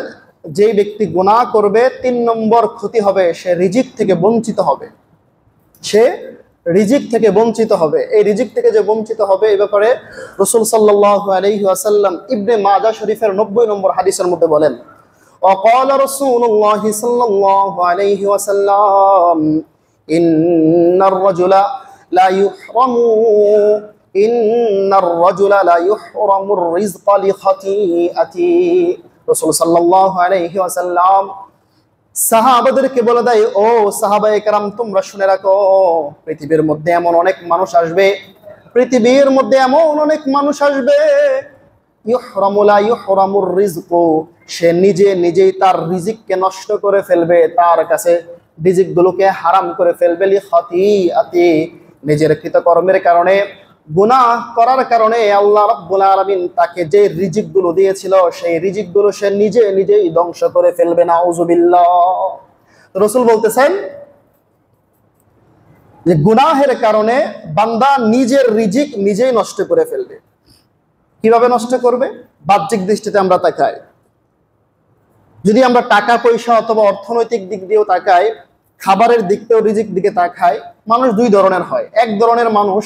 যে ব্যক্তি গুনাহ করবে 3 নম্বর ক্ষতি হবে, সে রিজিক থেকে বঞ্চিত হবে। সে রিজিক থেকে বঞ্চিত হবে। এই রিজিক থেকে যে বঞ্চিত হবে এই ব্যাপারে রাসূল সাল্লাল্লাহু আলাইহি ওয়াসাল্লাম ইবনে মাজাহ শরীফের 90 নম্বর হাদিসের মধ্যে বলেন, وقال رسول الله صلى الله عليه وسلم إن الرجل لا يحرم الرزق لخطيئته। রাসূল সাল্লাল্লাহু আলাইহি ওয়াসাল্লাম সাহাবাদেরকে বলে দেয়, ও সাহাবায়ে কেরাম, তোমরা শুনে রাখো, পৃথিবীর মধ্যে এমন অনেক মানুষ আসবে, পৃথিবীর মধ্যে এমন অনেক মানুষ আসবে, ইউহরামুর রিজকু, সে নিজেই তার রিজিককে নষ্ট করে ফেলবে, তার কাছে রিজিকগুলোকে হারাম করে ফেলবে, লিখাতিআতি, নিজের কৃতকর্মের কারণে, গুনাহ করার কারণে আল্লাহ রাব্বুল আলামিন তাকে যে রিজিকগুলো দিয়েছিল সেই রিজিকগুলো সে নিজেই ধ্বংস করে ফেলবে। নাউযুবিল্লাহ। রাসূল বলতেছেন যে গুনাহের কারণে বান্দা নিজের রিজিক নিজেই নষ্ট করে ফেলবে। কিভাবে নষ্ট করবে? বাহ্যিক দৃষ্টিতে আমরা তাকাই, যদি আমরা টাকা পয়সা অথবা অর্থনৈতিক দিক দিয়েও তাকাই, খাবারের দিক দিয়েও রিজিক দিকে তাকাই, মানুষ 2 ধরনের হয়। এক ধরনের মানুষ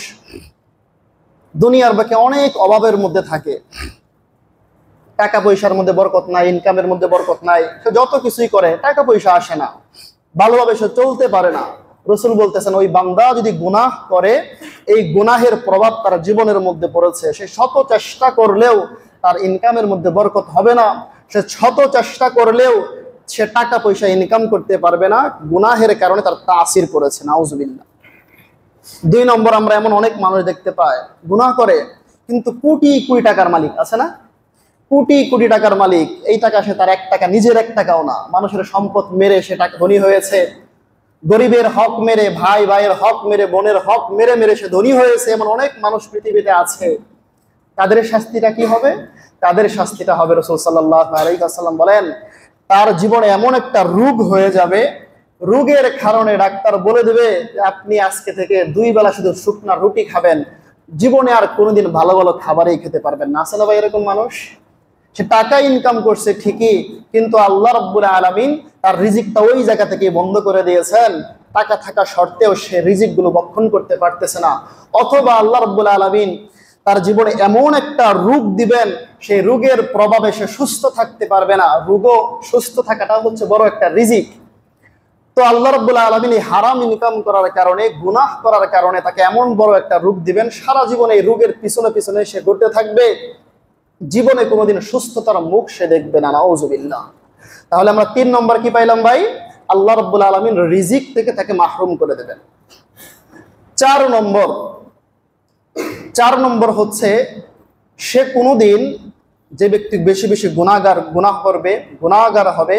দুনিয়ার বাকি অনেক অভাবের মধ্যে থাকে, টাকা পয়সার মধ্যে বরকত নাই, ইনকামের মধ্যে বরকত নাই, সে যত কিছুই করে টাকা পয়সা আসে না, ভালোভাবে সে চলতে পারে না। রাসূল বলতেছেন ওই বান্দা যদি গুনাহ করে, এই গুনাহের প্রভাব তার জীবনের মধ্যে পড়েছে, সে শত চেষ্টা করলেও তার ইনকামের মধ্যে বরকত হবে না, সে শত চেষ্টা করলেও সে টাকা পয়সা ইনকাম করতে পারবে না, গুনাহের কারণে তার তাসির পড়েছে। নাউযুবিল্লাহ। 2 নম্বর, আমরা এমন অনেক মানুষ দেখতে পাই গুনাহ করে কিন্তু কোটি কোটি টাকার মালিক আছে না, কোটি কোটি টাকার মালিক, এই টাকা সে তার 1 টাকা, নিজের 1 টাকাও না, মানুষের সম্পদ মেরে সে টাকা ধনী হয়েছে, গরিবের হক মেরে, ভাইয়ের হক মেরে, বোনের হক মেরে সে ধনী হয়েছে। এমন অনেক মানুষ পৃথিবীতে আছে। তাদের শাস্তিটা কি হবে? তাদের শাস্তিটা হবে, রাসূল সাল্লাল্লাহু আলাইহি ওয়াসাল্লাম বলেন, তার জীবনে এমন একটা রোগ হয়ে যাবে, রোগের কারণে ডাক্তার বলে দেবে আপনি আজকে থেকে 2 বেলা শুধু শুকনা রুটি খাবেন, জীবনে আর কোনোদিন ভালো ভালো খাবারই খেতে পারবেন না। আছে না ভাই এরকম মানুষ? সে টাকা ইনকাম করছে ঠিকই, কিন্তু আল্লাহ রাব্বুল আলামিন তার রিজিকটা ওই জায়গা থেকে বন্ধ করে দিয়েছেন। টাকা থাকা সত্ত্বেও সে রিজিকগুলো ভক্ষণ করতে পারতেছে না। অথবা আল্লাহ রাব্বুল আলামিন তার জীবনে এমন একটা রোগ দিবেন, সেই রোগের প্রভাবে সে সুস্থ থাকতে পারবে না। রোগও সুস্থ থাকাটা হচ্ছে বড় একটা রিজিক। তো আল্লাহ রাব্বুল আলামিন এই হারাম ইনকাম করার কারণে, গুনাহ করার কারণে তাকে এমন বড় একটা রোগ দিবেন, সারা জীবনে এই রোগের পিছনে সে ঘুরতে থাকবে, জীবনে কোনোদিন সুস্থতার মুখ সে দেখবে না। নাউযুবিল্লাহ। তাহলে আমরা 3 নম্বর কি পাইলাম ভাই? আল্লাহ রাব্বুল আলামিন রিজিক থেকে তাকে মাহরুম করে দেবেন। 4 নম্বর হচ্ছে সে কোনোদিন, যে ব্যক্তি বেশি বেশি গুনাহ করবে, গুনাহগার হবে,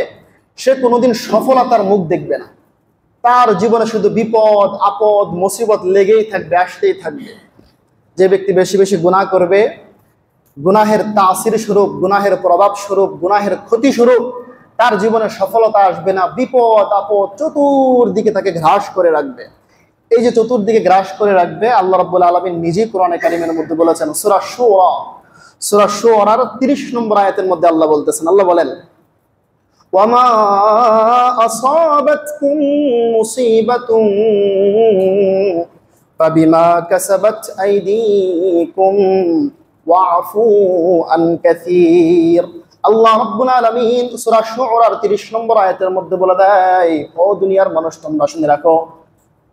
সে কোনোদিন সফলতার মুখ দেখবে না। তার জীবনে শুধু বিপদ আপদ মুসিবত লেগেই থাকবে, আসতেই থাকবে। যে ব্যক্তি বেশি বেশি গুনাহ করবে, গুনাহের তাসির স্বরূপ, গুনাহের প্রভাব স্বরূপ, গুনাহের ক্ষতি স্বরূপ তার জীবনে সফলতা আসবে না। বিপদ আপদ চতুর্দিকে তাকে গ্রাস করে রাখবে। এই যে চতুর্দিকে গ্রাস করে রাখবে, আল্লাহ রাব্বুল আলামিন নিজেই কোরআনে কারিমের মধ্যে বলেছেন, সূরা শুআরার 30 নম্বর আয়াতের মধ্যে আল্লাহ বলতেছেন, আল্লাহ বলেন, ওয়ামা আসাবাতকুম মুসিবাতুন ফাবিমা কাসাবাত আইদিকুম ওয়াফু আন কাসীর। আল্লাহ রাব্বুল আলামিন সূরা শুআরার 30 নম্বর আয়াতের মধ্যে বলে দেয়, ও দুনিয়ার মানুষ তোমরা শুনে রাখো,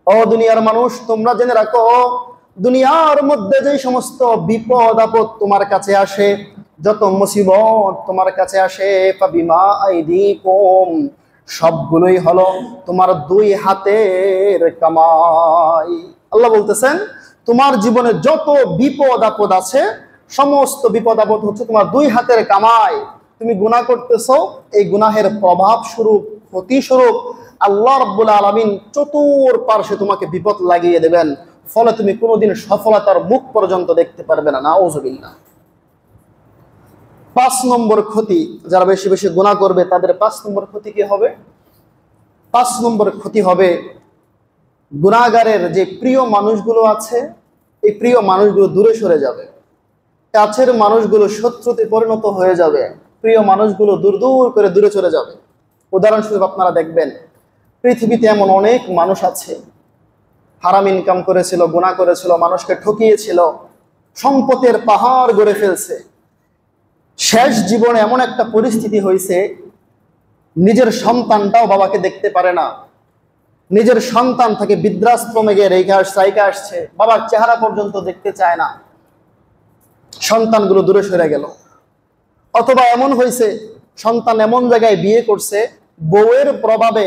ও দুনিয়ার মানুষ তোমরা জেনে রাখো, দুনিয়ার মধ্যে যে সমস্ত বিপদ আপদ তোমার কাছে আসে, যত মুসিবত তোমার কাছে আসে, ফাবিমা আইদিকুম, সবগুলোই হলো তোমার 2 হাতের কামাই। আল্লাহ বলতেছেন তোমার জীবনে যত বিপদ আপদ আছে, সমস্ত বিপদ আপদ হচ্ছে তোমার 2 হাতের কামাই। তুমি গুনাহ করতেছো, এই গুনাহের প্রভাব স্বরূপ, ক্ষতি স্বরূপ আল্লাহ রাব্বুল আলামিন চতুর্পার্শ্বে তোমাকে বিপদ লাগিয়ে দেবেন, ফলে তুমি কোনোদিন সফলতার মুখ পর্যন্ত দেখতে পারবে না। নাউযুবিল্লাহ। 5 নম্বর ক্ষতি, যারা বেশি বেশি গুনাহ করবে তাদের 5 নম্বর ক্ষতি কি হবে? 5 নম্বর ক্ষতি হবে, গুনাহগারের যে প্রিয় মানুষগুলো আছে, এই প্রিয় মানুষগুলো দূরে সরে যাবে। কাছের মানুষগুলো শত্রুতে পরিণত হয়ে যাবে, প্রিয় মানুষগুলো দূর দূর করে দূরে চলে যাবে। উদাহরণস্বরূপ আপনারা দেখবেন, পৃথিবীতে এমন অনেক মানুষ আছে, হারাম ইনকাম করেছিল, গুনাহ করেছিল, মানুষকে ঠকিয়েছিল, সম্পদের পাহাড় গড়ে ফেলছে। শেষ জীবনে এমন একটা পরিস্থিতি হয়েছে, নিজের সন্তানটাও বাবাকে দেখতে পারে না, নিজের সন্তান তাকে বৃদ্ধাশ্রমে গিয়ে রেখে আসছে, বাবার চেহারা পর্যন্ত দেখতে চায় না, সন্তানগুলো দূরে সরে গেল। অথবা এমন হয়েছে, সন্তান এমন জায়গায় বিয়ে করছে, বউয়ের প্রভাবে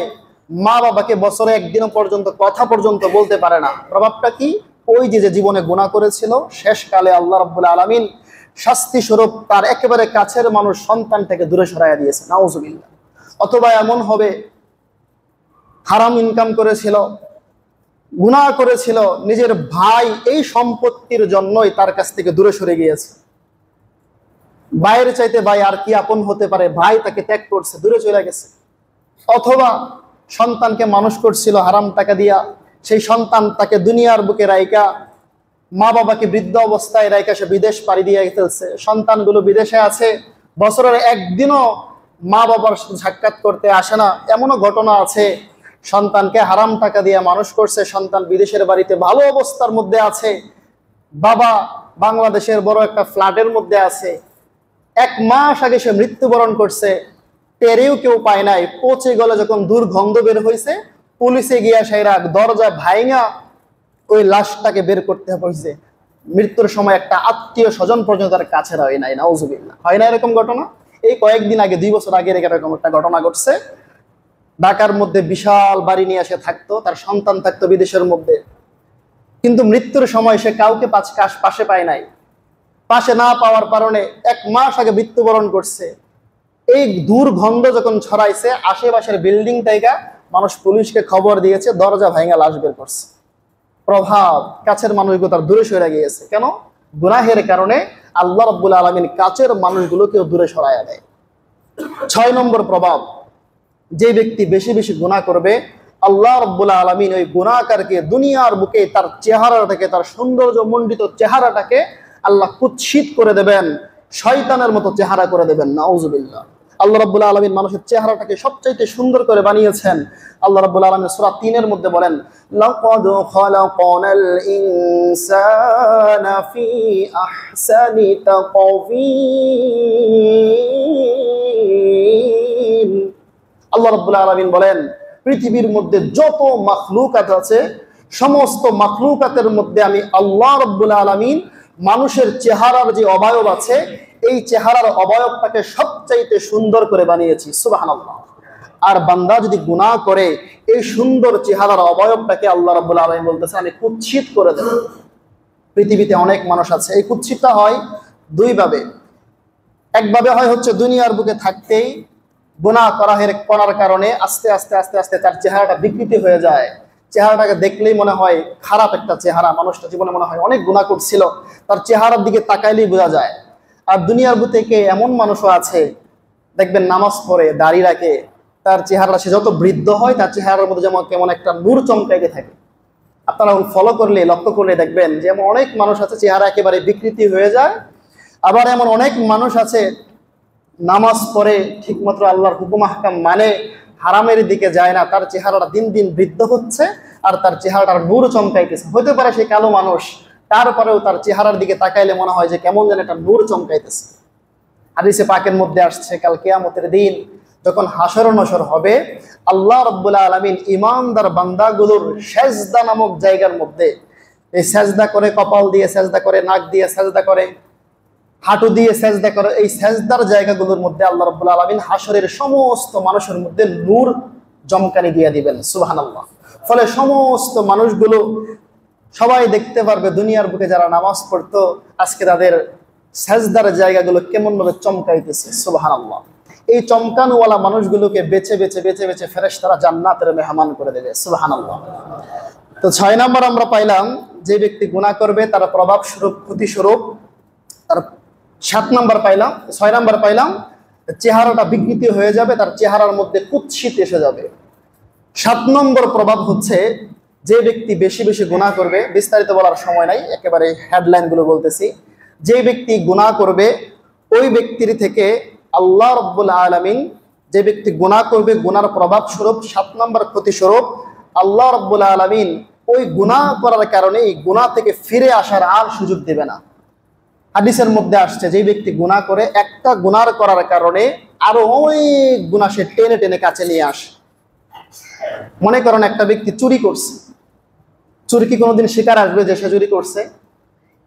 মা বাবাকে বছরে একদিনও পর্যন্ত কথা পর্যন্ত বলতে পারে না। প্রভাবটা কি? ওই যে জীবনে গুনাহ করেছিল, শেষকালে আল্লাহ রাব্বুল আলামিন শাস্তি স্বরূপ তার একেবারে কাছের মানুষ সন্তানটাকে দূরে সরাইয়া দিয়েছে। নাউযুবিল্লাহ। অথবা এমন হবে, হারাম ইনকাম করেছিল, গুনাহ করেছিল, নিজের ভাই এই সম্পত্তির জন্যই তার কাছ থেকে দূরে সরে গিয়েছে। ভাইয়ের চাইতে ভাই আর কি আপন হতে পারে, ভাই তাকে ত্যাগ করছে, দূরে চলে গেছে। অথবা সন্তানকে মানুষ করছিল হারাম টাকা দিয়া, সেই সন্তান তাকে দুনিয়ার বুকে রাইকা, মা বাবাকে বৃদ্ধ অবস্থায় রাইকা সে বিদেশ পাড়ি দিয়ে ফেলছে। সন্তানগুলো বিদেশে আছে, বছরের একদিনও মা বাবার সাক্ষাৎ করতে আসে না। এমনও ঘটনা আছে, সন্তানকে হারাম টাকা দিয়ে মানুষ করছে, সন্তান বিদেশের বাড়িতে ভালো অবস্থার মধ্যে আছে, বাবা বাংলাদেশের বড় একটা ফ্ল্যাটের মধ্যে আছে। 1 মাস আগে সে মৃত্যুবরণ করছে, টেরেও কেউ পায় নাই। পচে গেলে যখন দুর্গন্ধ বের হয়েছে, পুলিশে গিয়া সেরা দরজা ভাইঙা ওই লাশটাকে বের করতে হয়েছে। মৃত্যুর সময় একটা আত্মীয় স্বজন পর্যন্ত তার কাছে হয় নাই। নাউযুবিল্লাহ। হয় না এরকম ঘটনা? এই কয়েকদিন আগে, 2 বছর আগে এরকম একটা ঘটনা ঘটছে। ঢাকার মধ্যে বিশাল বাড়ি নিয়ে এসে থাকতো, তার সন্তান থাকতো বিদেশের মধ্যে, কিন্তু মৃত্যুর সময় সে কাউকে পাশে পায় নাই। পাশে না পাওয়ার কারণে 1 মাস আগে মৃত্যুবরণ করছে। এই দুর্গন্ধ যখন ছড়াইছে, আশেপাশের বিল্ডিং থেকে মানুষ পুলিশকে খবর দিয়েছে, দরজা ভাঙা লাশ বের করছে। প্রভাব, কাছের মানুষগুলো তার দূরে সরে গিয়েছে। কেন? গুনাহের কারণে আল্লাহ রাব্বুল আলামিন কাছের মানুষগুলোকেও দূরে সরাইয়া দেয়। 6 নম্বর প্রভাব, যে ব্যক্তি বেশি বেশি গুনাহ করবে, আল্লাহ রাব্বুল আলামিন ওই গুনাহকারকে দুনিয়ার বুকে তার চেহারাটাকে, তার সৌন্দর্য মণ্ডিত চেহারাটাকে আল্লাহ কুৎসিত করে দেবেন, শয়তানের মতো চেহারা করে দেবেন। নাউযুবিল্লাহ। আল্লাহ রাব্বুল আলামিন মানুষের চেহারাটাকে সবচাইতে সুন্দর করে বানিয়েছেন। আল্লাহ রাব্বুল আলামিন সূরা 3 এর মধ্যে বলেন, লাকাদ খালাকানাল ইনসানা ফি আহসানি তাকওয়িম। আল্লাহ রাব্বুল আলামিন বলেন, পৃথিবীর মধ্যে যত মাখলুকাত আছে, সমস্ত মাখলুকাতের মধ্যে আমি আল্লাহ রাব্বুল আলামিন মানুষের চেহারার যে অবয়ব আছে, এই চেহারার অবয়বটাকে সবচাইতে সুন্দর করে বানিয়েছি। সুবহানাল্লাহ। আর বান্দা যদি গুনাহ করে এই সুন্দর চেহারার অবয়বটাকে আল্লাহ রাব্বুল আলামিন বলতেছে আমি কুৎসিত করে দেব। পৃথিবীতে অনেক মানুষ আছে, এই কুৎসিতটা হয় দুই ভাবে। একভাবে হয় হচ্ছে দুনিয়ার বুকে থাকতেই গুনাহ করার কারণে আস্তে আস্তে আস্তে আস্তে তার চেহারাটা বিকৃতি হয়ে যায়। চেহারাটাকে দেখলেই মনে হয় খারাপ একটা চেহারা, মানুষটা জীবনে মনে হয় অনেক গুনাহ করছিল, তার চেহারার দিকে তাকাইলেই বোঝা যায়। আর দুনিয়ার বুকে এমন মানুষও আছে দেখবেন নামাজ পড়ে, দাড়ি রাখে, তার চেহারা সে যত বৃদ্ধ হয় তার চেহারার মধ্যে যেমন কেমন একটা নূর চমকাইতে থাকে। আপনারা ফলো করলে, লক্ষ্য করলে দেখবেন যে এমন অনেক মানুষ আছে চেহারা একেবারে বিকৃতি হয়ে যায়। আবার এমন অনেক মানুষ আছে নামাজ পড়ে ঠিকমতো আল্লাহর হুকুম আহকাম মানে, হারামের দিকে যায় না, তার চেহারাটা দিন দিন বৃদ্ধ হচ্ছে আর তার চেহারাটার নূর চমকাইতেছে। হতে পারে সে কালো মানুষ, তারপরেও তার চেহারার দিকে তাকাইলে মনে হয় যে কেমন যেন একটা নূর চমকাইতেছে। হাদিসে পাকের মধ্যে আসছে কাল কিয়ামতের দিন যখন হাসর নসর হবে, আল্লাহ রাব্বুল আলামিন ঈমানদার বান্দাগুলোর সেজদা নামক জায়গার মধ্যে, এই সেজদা করে কপাল দিয়ে সেজদা করে, নাক দিয়ে সেজদা করে, হাঁটু দিয়ে সেজদা করে, এই সেজদার জায়গাগুলোর মধ্যে আল্লাহ রাব্বুল আলামিন হাসরের সমস্ত মানুষের মধ্যে নূর জমকানি দিয়ে দিবেন। সুবহানাল্লাহ। ফলে সমস্ত মানুষগুলো সবাই দেখতে পারবে দুনিয়ার বুকে যারা নামাজ পড়তো আজকে তাদের সেজদার জায়গাগুলো কেমন ভাবে চমকাইতেছে। সুবহানাল্লাহ। এই চমকানোওয়ালা মানুষগুলোকে বেছে বেছে বেছে বেছে ফেরেশতারা জান্নাতের মেহমান করে দেবে। সুবহানাল্লাহ। তো 6 নাম্বার আমরা পাইলাম যে ব্যক্তি গুনাহ করবে তার প্রভাব স্বরূপ, ক্ষতি স্বরূপ। তার 7 নাম্বার পাইলাম, 6 নাম্বার পাইলাম চেহারাটা বিকৃতি হয়ে যাবে, তার চেহারার মধ্যে কুৎসিত এসে যাবে। 7 নম্বর প্রভাব হচ্ছে যে ব্যক্তি বেশি বেশি গুনাহ করবে, বিস্তারিত বলার সময় নাই, একেবারে হেডলাইনগুলো বলতেছি। যে ব্যক্তি গুনাহ করবে ওই ব্যক্তির থেকে আল্লাহ রাব্বুল আলামিন, যে ব্যক্তি গুনাহ করবে গুনার প্রভাব স্বরূপ 7 নম্বর ক্ষতি স্বরূপ আল্লাহ রাব্বুল আলামিন ওই গুনাহ করার কারণে এই গুনাহ থেকে ফিরে আসার আর সুযোগ দেবে না। হাদিসের মধ্যে আসছে যে ব্যক্তি গুনাহ করে একটা গুনাহ করার কারণে আরো অনেক গুনাহ সে টেনে টেনে কাছে নিয়ে আসে। মনে করেন একটা ব্যক্তি চুরি করছে, চুরি কি কোনোদিন স্বীকার আসবে যে সে চুরি করছে?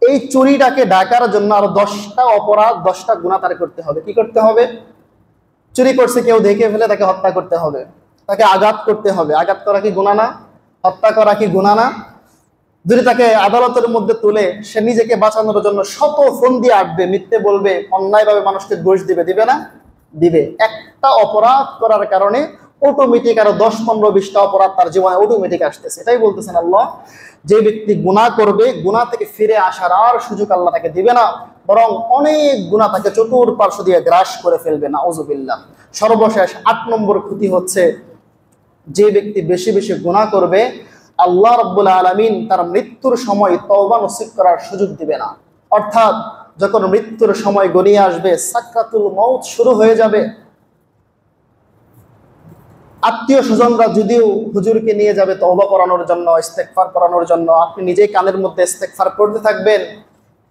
এই চুরিটাকে ঢাকার জন্য আরো 10টা অপরাধ, 10টা গুনাহ তার করতে হবে। কি করতে হবে? চুরি করছে কেউ দেখে ফেলে তাকে হত্যা করতে হবে, তাকে আঘাত করতে হবে। আঘাত করা কি গুনাহ না? হত্যা করা কি গুনাহ না? যদি তাকে আদালতের মধ্যে তুলে সে নিজেকে বাঁচানোর জন্য শত ফোন দিয়ে আটবে, মিথ্যে বলবে, অন্যায়ভাবে মানুষকে দোষ দিবে, দিবে না? দিবে। একটা অপরাধ করার কারণে অটোমেটিক আরো 10, 15, 20টা অপরাধ তার জীবনে অটোমেটিক আসতেছে। এটাই বলতেছেন আল্লাহ, যে ব্যক্তি গুনাহ করবে গুনাহ থেকে ফিরে আসার আর সুযোগ আল্লাহ তাকে দিবে না, বরং অনেক গুনাহ তাকে চতুর্পার্শ্ব দিয়ে গ্রাস করে ফেলবে। নাউযুবিল্লাহ। সর্বশেষ 8 নম্বর ক্ষতি হচ্ছে যে ব্যক্তি বেশি বেশি গুনাহ করবে আল্লাহ রাব্বুল আলামিন তার মৃত্যুর সময় তওবা নসিব করার সুযোগ দিবে না। অর্থাৎ যখন মৃত্যুর সময় গড়িয়ে আসবে, সাকরাতুল মউত শুরু হয়ে যাবে, আত্মীয় স্বজনরা যদিও হুজুরকে নিয়ে যাবে তওবা করানোর জন্য, ইস্তেগফার করানোর জন্য, আপনি নিজেই কানের মধ্যে ইস্তেগফার করতে থাকবেন,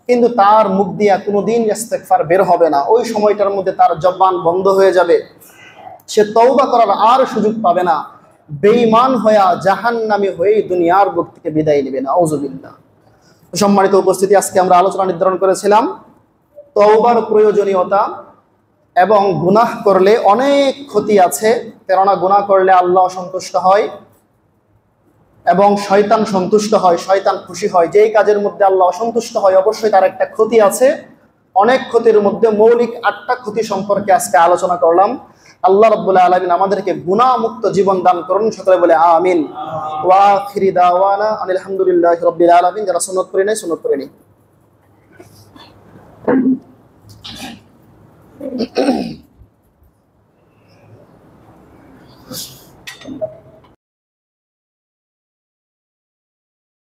কিন্তু তার মুখ দিয়ে কোনোদিন ইস্তেগফার বের হবে না। ওই সময়টার মধ্যে তার জবান বন্ধ হয়ে যাবে, সে তওবা করার আর সুযোগ পাবে না, বেঈমান হয়ে জাহান্নামী হয়ে দুনিয়ার বুক থেকে বিদায় নেবে। নাউযুবিল্লাহ। সম্মানিত উপস্থিতি, আজকে আমরা আলোচনা নির্ধারণ করেছিলাম তওবার প্রয়োজনীয়তা এবং গুনাহ করলে অনেক ক্ষতি আছে। কেননা গুনাহ করলে আল্লাহ সন্তুষ্ট হয় এবং শয়তান সন্তুষ্ট হয়, শয়তান খুশি হয়। যেই কাজের মধ্যে আল্লাহ অসন্তুষ্ট হয় অবশ্যই তার একটা ক্ষতি আছে। অনেক ক্ষতির মধ্যে মৌলিক 8টা ক্ষতি সম্পর্কে আজকে আলোচনা করলাম। আল্লাহ রাব্বুল আলামিন আমাদেরকে গুনাহ মুক্ত জীবন দান করুন, সকলে বলে আমিন। ওয়া আখিরি দাওয়ানা আনিল হামদুলিল্লাহি রাব্বিল আলামিন। যারা সুন্নাত পড়ে নাই সুন্নাত পড়ে নি।